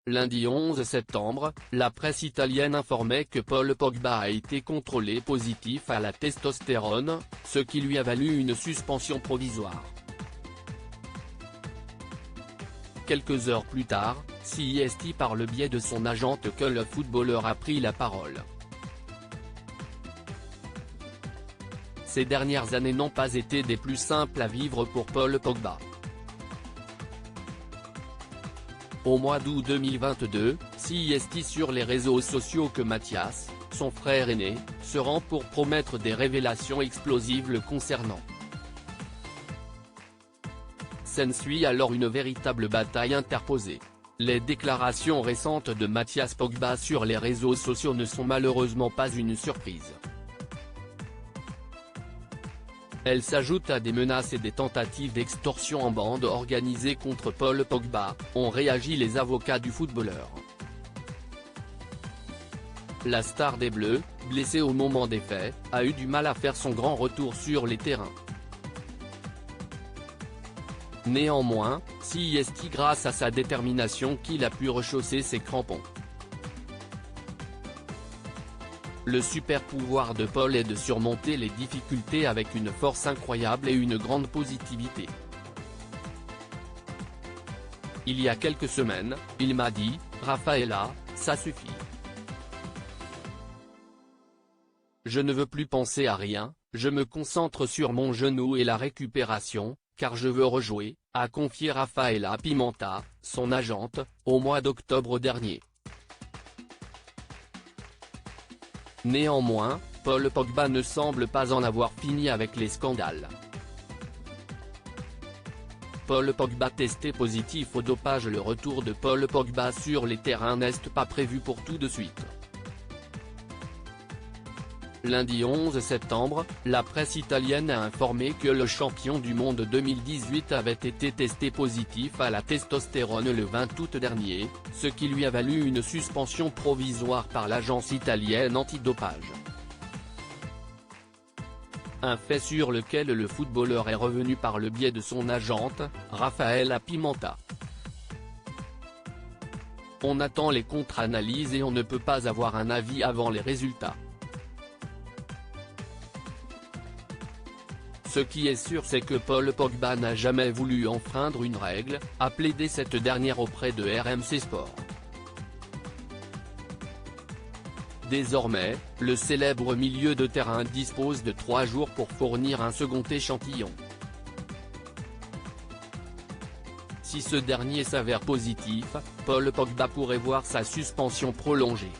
Lundi 11 septembre, la presse italienne informait que Paul Pogba a été contrôlé positif à la testostérone, ce qui lui a valu une suspension provisoire. Quelques heures plus tard, c'est par le biais de son agente que le footballeur a pris la parole. Ces dernières années n'ont pas été des plus simples à vivre pour Paul Pogba. Au mois d'août 2022, c'est sur les réseaux sociaux que Mathias, son frère aîné, se rend pour promettre des révélations explosives le concernant. S'ensuit alors une véritable bataille interposée. Les déclarations récentes de Mathias Pogba sur les réseaux sociaux ne sont malheureusement pas une surprise. Elles s'ajoutent à des menaces et des tentatives d'extorsion en bande organisée contre Paul Pogba, ont réagi les avocats du footballeur. La star des Bleus, blessé au moment des faits, a eu du mal à faire son grand retour sur les terrains. Néanmoins, c'est grâce à sa détermination qu'il a pu rechausser ses crampons. Le super pouvoir de Paul est de surmonter les difficultés avec une force incroyable et une grande positivité. Il y a quelques semaines, il m'a dit « Rafaela, ça suffit. Je ne veux plus penser à rien, je me concentre sur mon genou et la récupération, car je veux rejouer », a confié Raffaella Pimenta, son agente, au mois d'octobre dernier. Néanmoins, Paul Pogba ne semble pas en avoir fini avec les scandales. Paul Pogba testé positif au dopage. Le retour de Paul Pogba sur les terrains n'est pas prévu pour tout de suite. Lundi 11 septembre, la presse italienne a informé que le champion du monde 2018 avait été testé positif à la testostérone le 20 août dernier, ce qui lui a valu une suspension provisoire par l'agence italienne antidopage. Un fait sur lequel le footballeur est revenu par le biais de son agente, Raffaella Pimenta. On attend les contre-analyses et on ne peut pas avoir un avis avant les résultats. Ce qui est sûr, c'est que Paul Pogba n'a jamais voulu enfreindre une règle, a plaidé cette dernière auprès de RMC Sport. Désormais, le célèbre milieu de terrain dispose de 3 jours pour fournir un second échantillon. Si ce dernier s'avère positif, Paul Pogba pourrait voir sa suspension prolongée.